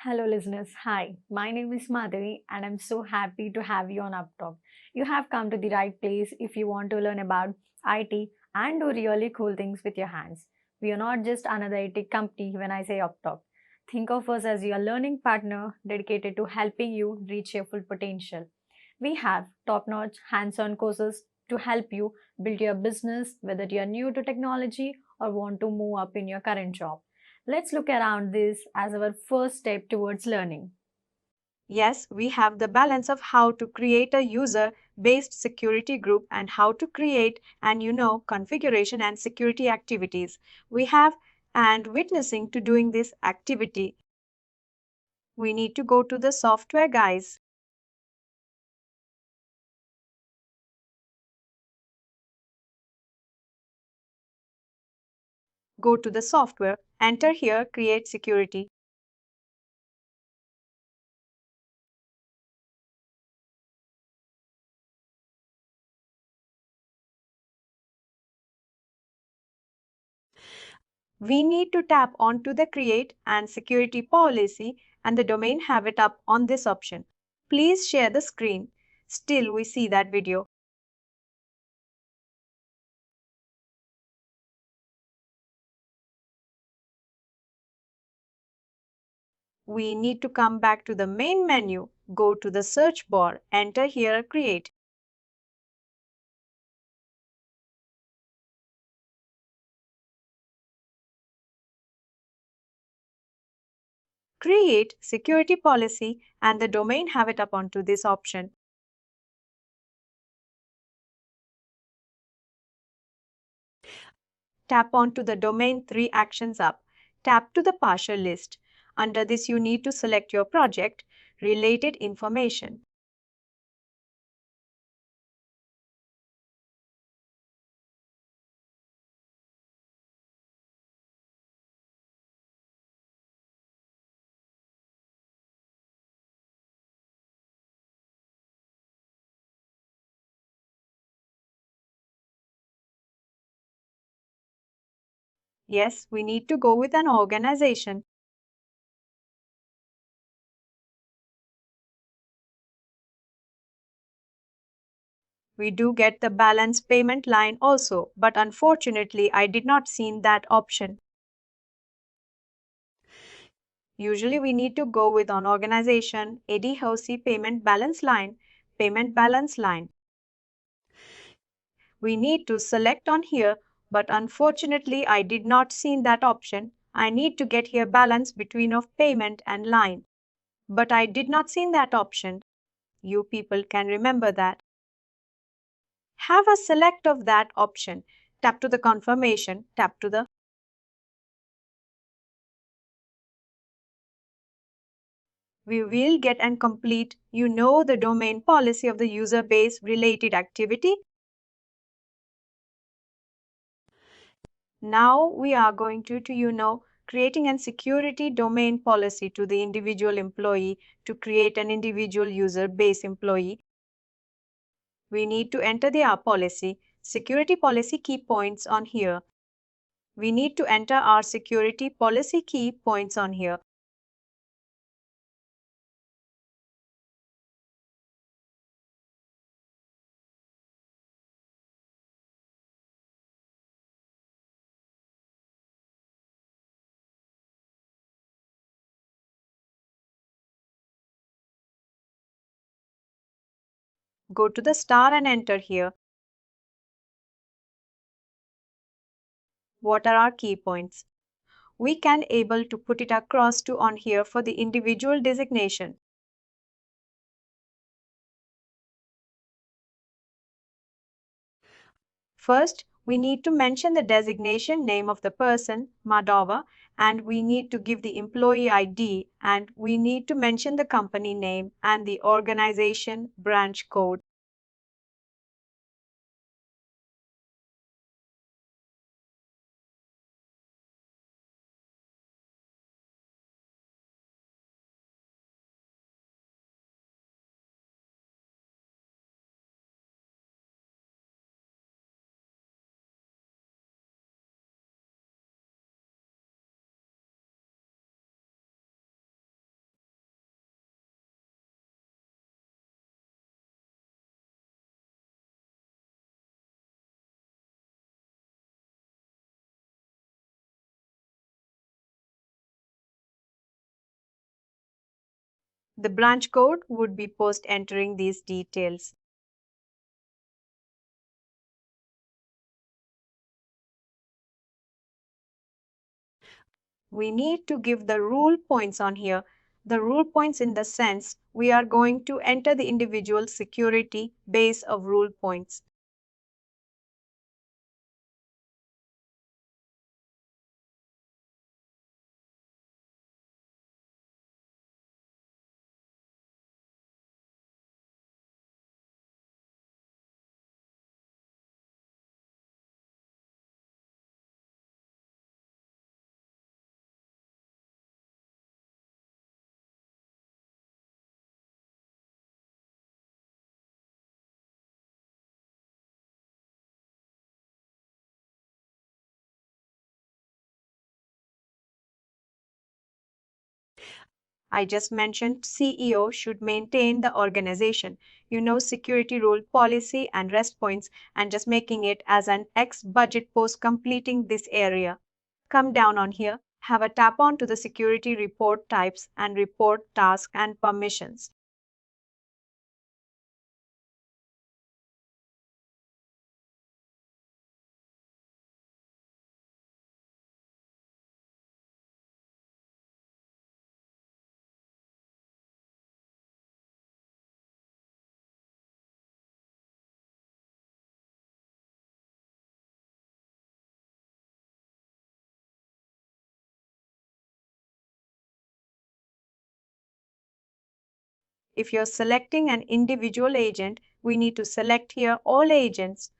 Hello, listeners. Hi, my name is Madhavi, and I'm so happy to have you on UppTalk. You have come to the right place if you want to learn about IT and do really cool things with your hands. We are not just another IT company when I say UppTalk. Think of us as your learning partner dedicated to helping you reach your full potential. We have top notch hands on courses to help you build your business, whether you are new to technology or want to move up in your current job. Let's look around this as our first step towards learning. Yes, we have the balance of how to create a user-based security group and how to create and configuration and security activities. We have and witnessing to doing this activity. We need to go to the software guys. Go to the software, enter here create security. We need to tap onto the create and security policy and the domain have it up on this option. Please share the screen. Still we see that video. We need to come back to the main menu, go to the search bar, enter here create. Create security policy and the domain have it up onto this option. Tap onto the domain 3 actions up. Tap to the partial list. Under this you need to select your project, related information. Yes, we need to go with an organization. We do get the balance payment line also, but unfortunately I did not see that option. Usually we need to go with an organization, ADHOC payment balance line. We need to select on here, but unfortunately I did not see that option. I need to get here balance between of payment and line. But I did not see that option. You people can remember that. Have a select of that option. Tap to the confirmation, tap to the we will get and complete the domain policy of the user base related activity. Now we are going to creating a security domain policy to the individual employee to create an individual user base employee. We need to enter the our policy, security policy key points on here. We need to enter our security policy key points on here. Go to the star and enter here. What are our key points? We can able to put it across to on here for the individual designation. First, we need to mention the designation name of the person, Madhava, and we need to give the employee ID and we need to mention the company name and the organization branch code. The branch code would be post entering these details. We need to give the rule points on here. The rule points in the sense we are going to enter the individual security base of rule points. I just mentioned CEO should maintain the organization. Security rule policy and rest points, and just making it as an X budget post completing this area. Come down on here, have a tap on to the security report types and report task and permissions. If you're selecting an individual agent, we need to select here all agents.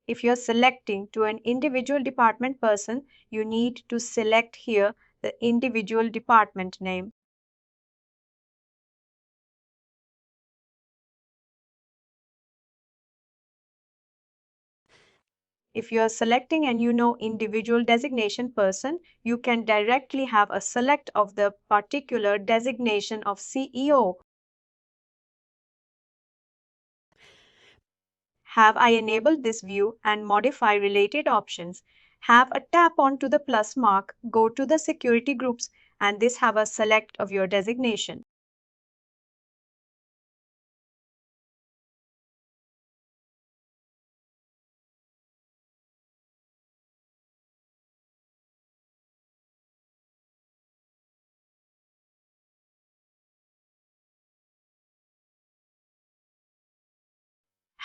If you're selecting to an individual department person, you need to select here the individual department name. If you are selecting an individual designation person, you can directly have a select of the particular designation of CEO. Have I enabled this view and modify related options? Have a tap onto the plus mark, go to the security groups, and this have a select of your designation.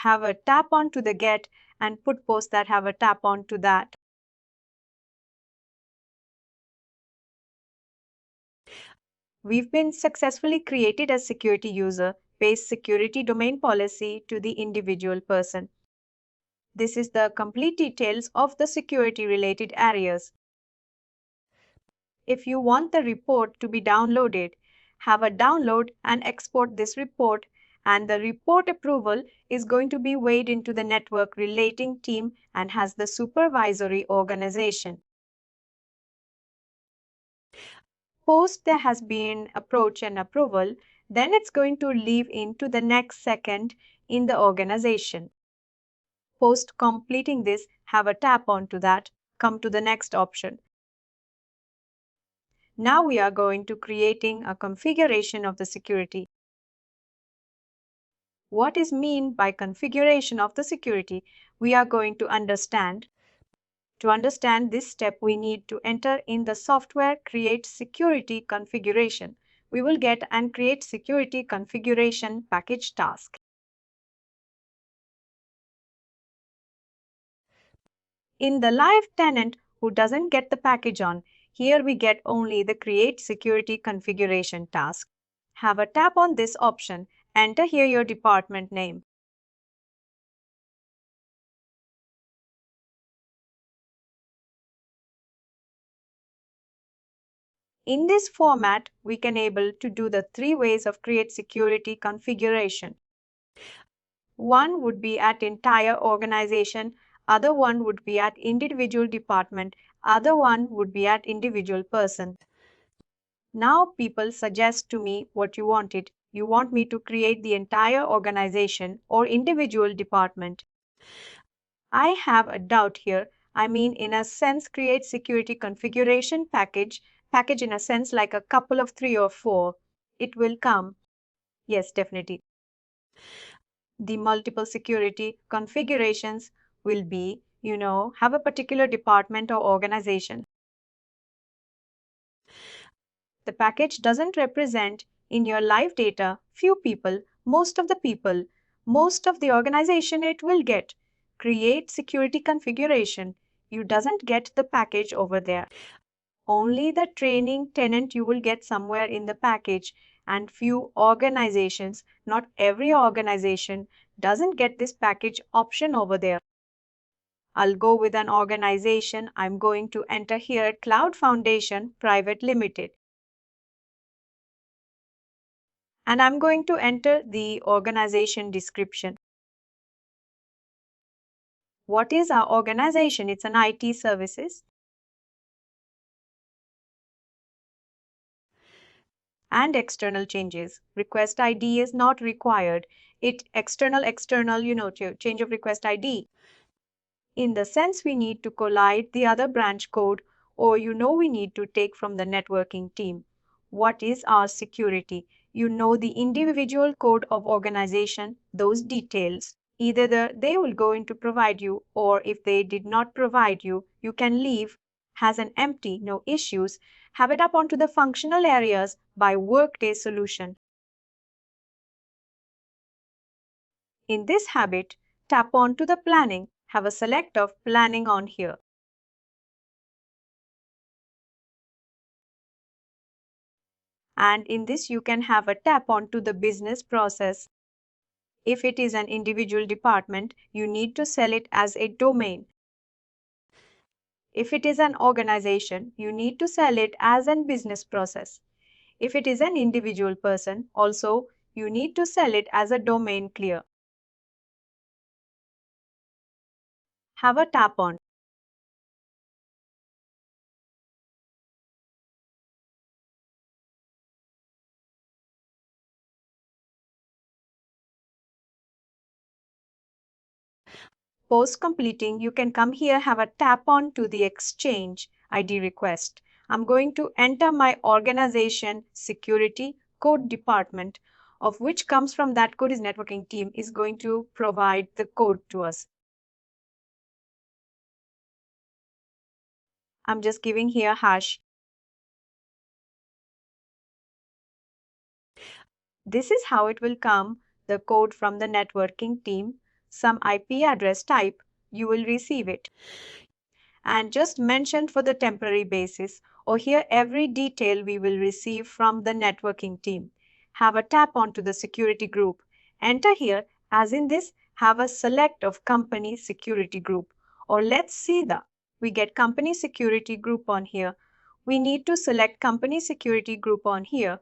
Have a tap on to the get and put posts that have a tap on to that. We've been successfully created as security user, based security domain policy to the individual person. This is the complete details of the security related areas. If you want the report to be downloaded, have a download and export this report, and the report approval is going to be weighed into the network relating team and has the supervisory organization. Post there has been approach and approval, then it's going to leave into the next second in the organization. Post completing this, have a tap onto that, come to the next option. Now we are going to creating a configuration of the security. What is mean by configuration of the security? We are going to understand. To understand this step, we need to enter in the software create security configuration. We will get and create security configuration package task. In the live tenant who doesn't get the package on, here we get only the create security configuration task. Have a tap on this option, enter here your department name. In this format, we can able to do the three ways of create security configuration. One would be at entire organization, other one would be at individual department, other one would be at individual person. Now people suggest to me what you wanted. You want me to create the entire organization or individual department. I have a doubt here. I mean, in a sense, create security configuration package in a sense like a couple of 3 or 4. It will come. Yes, definitely. The multiple security configurations will be, have a particular department or organization. The package doesn't represent in your live data few people, most of the people, most of the organization it will get. Create security configuration. You doesn't get the package over there. Only the training tenant you will get somewhere in the package, and few organizations, not every organization, doesn't get this package option over there. I'll go with an organization. I'm going to enter here Cloud Foundation Private Limited. And I'm going to enter the organization description. What is our organization? It's an IT services. And external changes. Request ID is not required. External, change of request ID. In the sense we need to collide the other branch code, or we need to take from the networking team. What is our security? The individual code of organization, those details. Either they will going to provide you, or if they did not provide you, you can leave has an empty, no issues, have it up onto the functional areas by Workday solution. In this habit, tap on to the planning, have a select of planning on here. And in this you can have a tap onto the business process. If it is an individual department, you need to sell it as a domain. If it is an organization, you need to sell it as a business process. If it is an individual person, also you need to sell it as a domain clear. Have a tap on. Post completing, you can come here, have a tap on to the exchange ID request. I'm going to enter my organization security code department, of which comes from that code is networking team is going to provide the code to us. I'm just giving here hash. This is how it will come, the code from the networking team, some IP address type, you will receive it. And just mention for the temporary basis, or here every detail we will receive from the networking team. Have a tap onto the security group. Enter here, as in this, have a select of company security group. Or let's see we get company security group on here. We need to select company security group on here.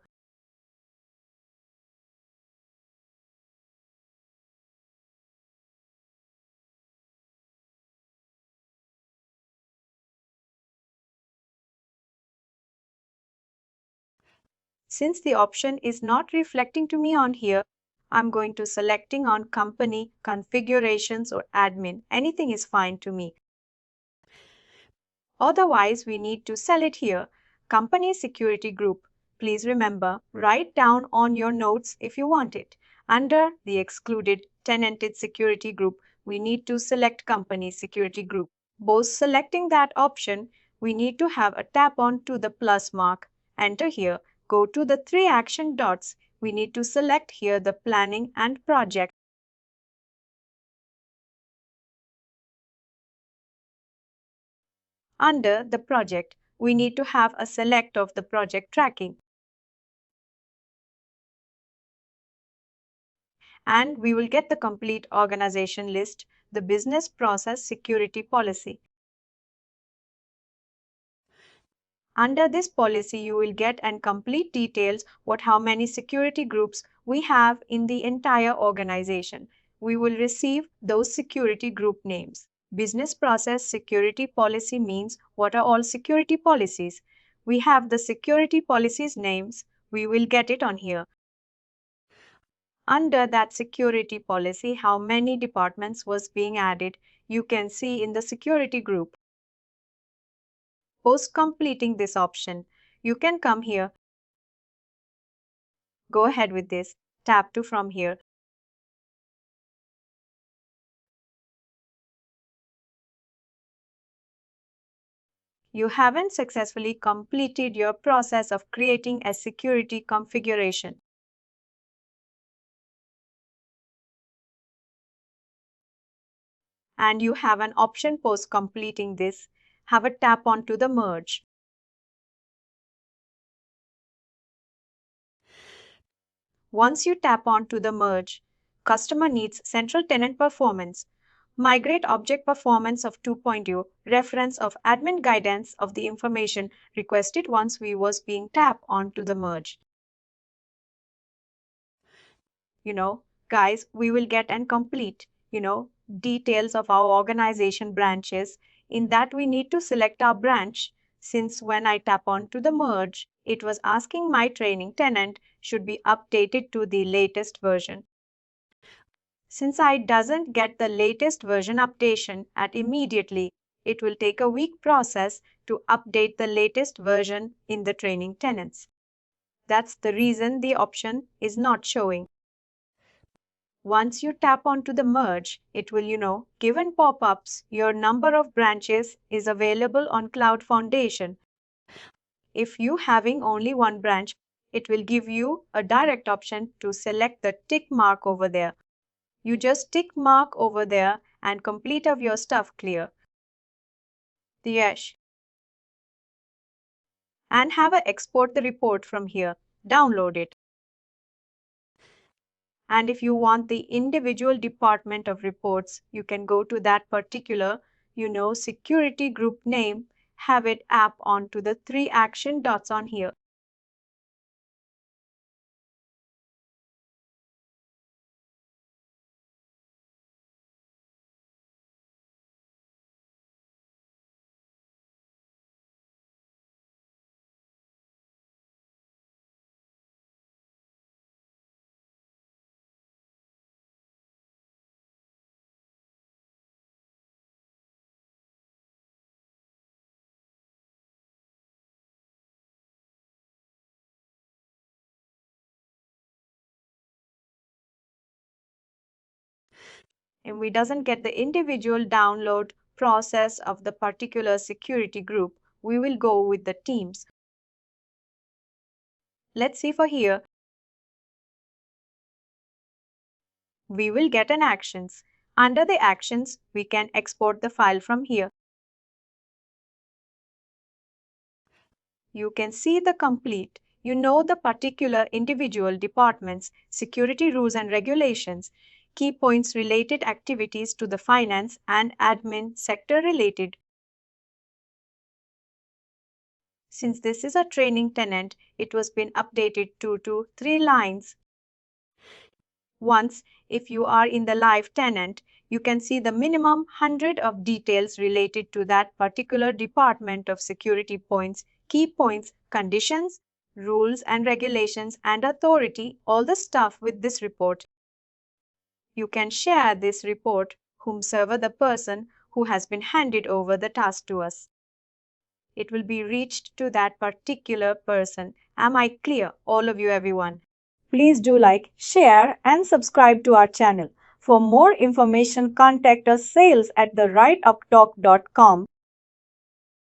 Since the option is not reflecting to me on here, I'm going to selecting on company, configurations or admin. Anything is fine to me. Otherwise, we need to sell it here, company security group. Please remember, write down on your notes if you want it. Under the excluded tenanted security group, we need to select company security group. Both selecting that option, we need to have a tap on to the plus mark. Enter here, go to the 3 action dots. We need to select here the planning and project. Under the project, we need to have a select of the project tracking. And we will get the complete organization list, the business process security policy. Under this policy, you will get and complete details how many security groups we have in the entire organization. We will receive those security group names. Business process security policy means what are all security policies. We have the security policies names. We will get it on here. Under that security policy, how many departments was being added, you can see in the security group. post completing this option. You can come here, go ahead with this, tap to from here. You haven't successfully completed your process of creating a security configuration. And you have an option post completing this. Have a tap onto the merge. Once you tap onto the merge, customer needs central tenant performance, migrate object performance of 2.0, reference of admin guidance of the information requested once we was being tapped onto the merge. Guys, we will get and complete, details of our organization branches. In that, we need to select our branch. Since when I tap on to the merge, it was asking my training tenant should be updated to the latest version. Since I doesn't get the latest version updation at immediately, it will take a week process to update the latest version in the training tenants. That's the reason the option is not showing. Once you tap onto the merge, it will, given pop-ups, your number of branches is available on Cloud Foundation. If you having only one branch, it will give you a direct option to select the tick mark over there. You just tick mark over there and complete of your stuff clear. Yes. And have a export the report from here. Download it. And if you want the individual department of reports, you can go to that particular, security group name, have it app onto the 3 action dots on here. If we doesn't get the individual download process of the particular security group, we will go with the teams. Let's see for here. We will get an actions. Under the actions, we can export the file from here. You can see the complete, the particular individual department's security rules and regulations, key points related activities to the finance and admin sector related. Since this is a training tenant, it was been updated to 3 lines. Once, if you are in the live tenant, you can see the minimum 100 of details related to that particular department of security points, key points, conditions, rules and regulations and authority, all the stuff with this report. You can share this report whomsoever the person who has been handed over the task to us. It will be reached to that particular person. Am I clear, all of you, everyone? Please do like, share, and subscribe to our channel. For more information, contact us sales@therightuptalk.com.